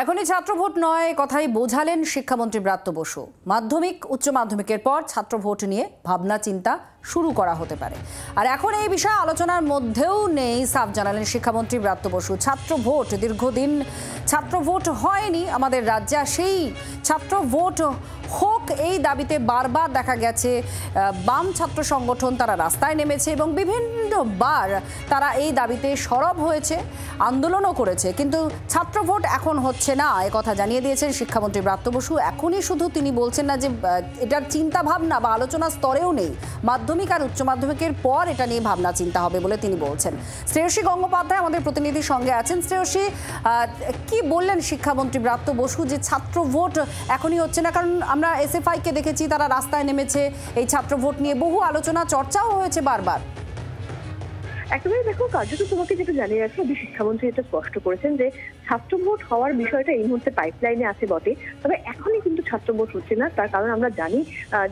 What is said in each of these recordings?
এখনই ছাত্র ভোট নয় কথাই বোঝালেন শিক্ষামন্ত্রী ব্রাত্য বসু। মাধ্যমিক উচ্চ মাধ্যমিকের পর ছাত্র ভোট নিয়ে ভাবনা চিন্তা শুরু করা হতে পারে। আর এখন এই বিষয়ে আলোচনার মধ্যেও নেই সাফ জানালেন শিক্ষামন্ত্রী ব্রাত্য বসু। ছাত্র ভোট দীর্ঘদিন ছাত্র ভোট হয়নি আমাদের রাজ্যে, সেই ছাত্র ভোট হোক এই দাবিতে বারবার দেখা গেছে বাম ছাত্র সংগঠন তারা রাস্তায় নেমেছে এবং বিভিন্নবার তারা এই দাবিতে সরব হয়েছে, আন্দোলনও করেছে। কিন্তু ছাত্র ভোট এখন হচ্ছে না এ কথা জানিয়ে দিয়েছেন শিক্ষামন্ত্রী ব্রাত্য বসু। এখনই শুধু তিনি বলছেন না যে এটার চিন্তা ভাবনা বা আলোচনা স্তরেও নেই, মাধ্যমিক আর উচ্চ মাধ্যমিকের পর এটা নিয়ে ভাবনা চিন্তা হবে বলে তিনি বলছেন। শ্রেয়সী গঙ্গোপাধ্যায় আমাদের প্রতিনিধির সঙ্গে আছেন। শ্রেয়সী, কি বললেন শিক্ষামন্ত্রী ব্রাত্য বসু যে ছাত্র ভোট এখনই হচ্ছে না? কারণ আমরা এসএফআই কে দেখেছি তারা রাস্তায় নেমেছে, এই ছাত্র ভোট নিয়ে বহু আলোচনা চর্চাও হয়েছে বারবার। একেবারে দেখো, কার্যত তোমাকে যেটা জানিয়ে রাখি, শিক্ষামন্ত্রী এটা স্পষ্ট করেছেন যে ছাত্র ভোট হওয়ার বিষয়টা এই মুহূর্তে পাইপলাইনে আছে বটে, তবে এখনই কিন্তু ছাত্র ভোট হচ্ছে না। তার কারণ আমরা জানি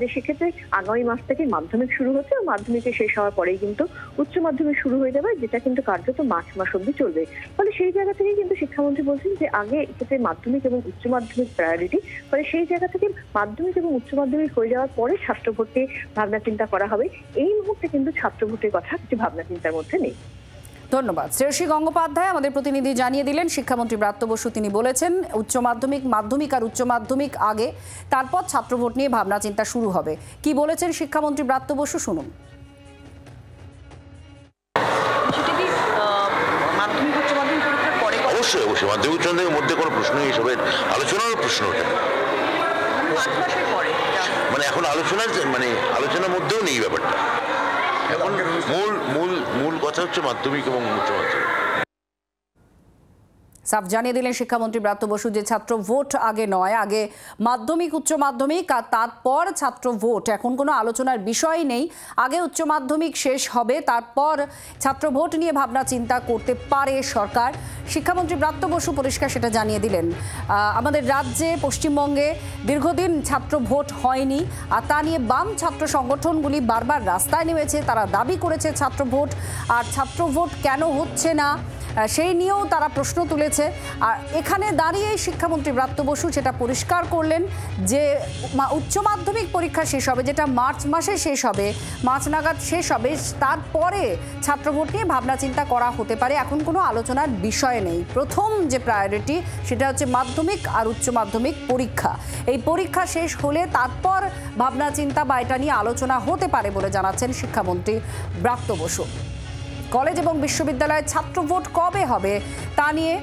যে সেক্ষেত্রে আগামী মাস থেকে মাধ্যমিক শুরু হচ্ছে, মাধ্যমিকে শেষ হওয়ার পরেই কিন্তু উচ্চ মাধ্যমিক শুরু হয়ে যাবে, যেটা কিন্তু কার্যত মার্চ মাস অব্দি চলবে। ফলে সেই জায়গা থেকে কিন্তু শিক্ষামন্ত্রী বলছেন যে আগে এক্ষেত্রে মাধ্যমিক এবং উচ্চ মাধ্যমিক প্রায়োরিটি, ফলে সেই জায়গা থেকে মাধ্যমিক এবং উচ্চ মাধ্যমিক হয়ে যাওয়ার পরে ছাত্র ভোট নিয়ে ভাবনা চিন্তা করা হবে। এই মুহূর্তে কিন্তু ছাত্র ভোটের কথা কিছু ভাবনা চিন্তার মধ্যে নেই। ধন্যবাদ। শ্রেয়সী গঙ্গোপাধ্যায় আমাদের প্রতিনিধি জানিয়ে দিলেন শিক্ষামন্ত্রী ব্রাত্য বসু তিনি বলেছেন উচ্চ মাধ্যমিক, মাধ্যমিক আর উচ্চ মাধ্যমিক আগে, তারপর ছাত্র ভোট নিয়ে ভাবনা চিন্তা শুরু হবে। কি বলেছেন শিক্ষামন্ত্রী ব্রাত্য বসু শুনুন। অবশ্যই অবশ্যই মাধ্যমিক উচ্চ মাধ্যমিকের মধ্যে কোনো প্রশ্ন এইসবের আলোচনার প্রশ্ন ওঠে, মানে এখন আলোচনার মধ্যেও নেই ব্যাপারটা। এখন মূল কথা হচ্ছে মাধ্যমিক এবং উচ্চ মাধ্যমিক। সাফ জানিয়ে দিলেন শিক্ষামন্ত্রী ব্রাত্য বসু যে ছাত্র ভোট আগে নয়, আগে মাধ্যমিক উচ্চ মাধ্যমিক আর তারপর ছাত্র ভোট। এখন কোনো আলোচনার বিষয় নেই, আগে উচ্চ মাধ্যমিক শেষ হবে, তারপর ছাত্র ভোট নিয়ে ভাবনা চিন্তা করতে পারে সরকার। শিক্ষামন্ত্রী ব্রাত্য বসু পরিষ্কার সেটা জানিয়ে দিলেন। আমাদের রাজ্যে পশ্চিমবঙ্গে দীর্ঘদিন ছাত্র ভোট হয়নি, আর তা নিয়ে বাম ছাত্র সংগঠনগুলি বারবার রাস্তায় নেমেছে, তারা দাবি করেছে ছাত্র ভোট। আর ছাত্র ভোট কেন হচ্ছে না সেই নিয়েও তারা প্রশ্ন তুলেছে। আর এখানে দাঁড়িয়েই শিক্ষামন্ত্রী ব্রাত্য বসু সেটা পরিষ্কার করলেন যে উচ্চ মাধ্যমিক পরীক্ষা শেষ হবে, যেটা মার্চ মাসে শেষ হবে, মার্চ নাগাদ শেষ হবে, তারপরে ছাত্র ভোট নিয়ে ভাবনা চিন্তা করা হতে পারে। এখন কোনো আলোচনার বিষয় নেই। প্রথম যে প্রায়োরিটি সেটা হচ্ছে মাধ্যমিক আর উচ্চ মাধ্যমিক পরীক্ষা। এই পরীক্ষা শেষ হলে তারপর ভাবনা চিন্তা বা এটা নিয়ে আলোচনা হতে পারে বলে জানাচ্ছেন শিক্ষামন্ত্রী ব্রাত্য বসু। কলেজ এবং বিশ্ববিদ্যালয়ে ছাত্র ভোট কবে হবে তা নিয়ে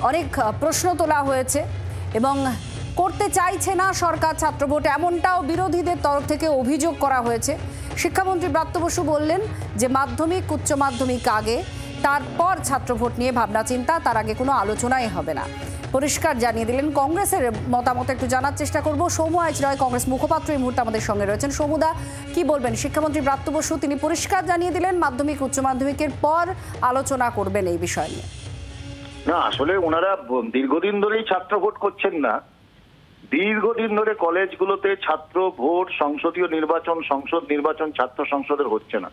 অনেক প্রশ্ন তোলা হয়েছে এবং করতে চাইছে না সরকার ছাত্র ভোট, এমনটাও বিরোধীদের তরফ থেকে অভিযোগ করা হয়েছে। শিক্ষামন্ত্রী ব্রাত্য বসু বললেন যে মাধ্যমিক উচ্চ মাধ্যমিক আগে, তারপর ছাত্র ভোট নিয়ে ভাবনা চিন্তা, তার আগে কোনো আলোচনাই হবে না। পরিষ্কার জানিয়ে দিলেন। কংগ্রেসের মতামত একটু জানার চেষ্টা করব। সৌম্য আইচ রয় কংগ্রেস মুখপাত্র এই মুহূর্তে আমাদের সঙ্গে রয়েছেন। সৌম্যদা, কি বলবেন? শিক্ষামন্ত্রী ব্রাত্য বসু তিনি পরিষ্কার জানিয়ে দিলেন মাধ্যমিক উচ্চ মাধ্যমিকের পর আলোচনা করবেন এই বিষয় নিয়ে। না, আসলে ওনারা দীর্ঘদিন ধরেই ছাত্র ভোট করছেন না। দীর্ঘদিন ধরে কলেজগুলোতে ছাত্র ভোট, সংসদীয় নির্বাচন, সংসদ নির্বাচন ছাত্র সংসদের হচ্ছে না।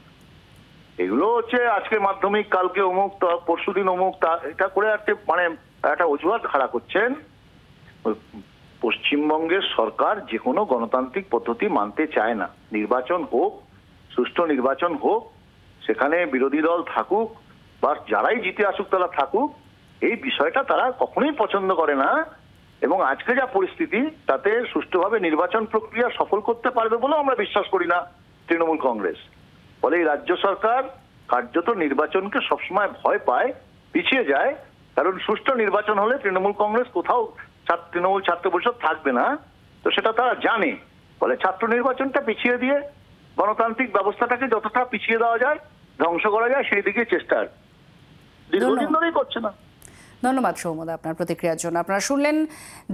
এগুলো হচ্ছে আজকে মাধ্যমিক, কালকে অমুক, পরশুদিন অমুক, এটা করে মানে একটা অজুহাত খাড়া করছেন। পশ্চিমবঙ্গের সরকার যে কোনো গণতান্ত্রিক পদ্ধতি মানতে চায় না। নির্বাচন হোক, সুষ্ঠু নির্বাচন হোক, সেখানে বিরোধী দল থাকুক বা যারাই জিতে আসুক তারা থাকুক, এই বিষয়টা তারা কখনোই পছন্দ করে না। এবং আজকে যা পরিস্থিতি তাতে সুষ্ঠুভাবে নির্বাচন প্রক্রিয়া সফল করতে পারবে বলেও আমরা বিশ্বাস করি না তৃণমূল কংগ্রেস। ফলে এই রাজ্য সরকার কার্যত নির্বাচনকে সবসময় ভয় পায়, পিছিয়ে যায়। কারণ সুষ্ঠু নির্বাচন হলে তৃণমূল কংগ্রেস কোথাও তৃণমূল ছাত্র পরিষদ থাকবে না, তো সেটা তারা জানে। ফলে ছাত্র নির্বাচনটা পিছিয়ে দিয়ে গণতান্ত্রিক ব্যবস্থাটাকে যতটা পিছিয়ে দেওয়া যায়, ধ্বংস করা যায়, সেই দিকে চেষ্টা দীর্ঘদিন ধরেই করছে না। ধন্যবাদ সৌম্যদা আপনার প্রতিক্রিয়ার জন্য। আপনারা শুনলেন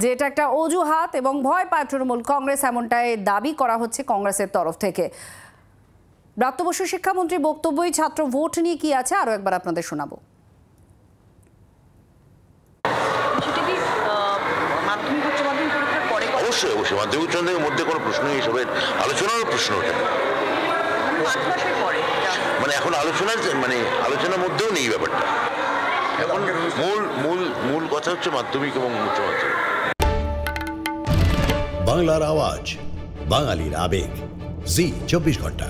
যে এটা একটা অজুহাত এবং ভয় পায় তৃণমূল কংগ্রেস, এমনটাই দাবি করা হচ্ছে কংগ্রেসের তরফ থেকে। ব্রাত্য বসু শিক্ষামন্ত্রী বক্তব্যই ছাত্র ভোট নিয়ে কি আছে আরো একবার আপনাদের শোনাবো। অবশ্যই অবশ্যই মাধ্যমিক উচ্চ মাধ্যমিকের মধ্যে কোনো প্রশ্ন এইসবের আলোচনার প্রশ্ন ওঠে, মানে এখন আলোচনার মধ্যেও নেই ব্যাপারটা। এখন মূল কথা হচ্ছে মাধ্যমিক এবং উচ্চ মাধ্যমিক। বাংলার আওয়াজ, বাঙালির আবেগ, জি 24 ঘন্টা।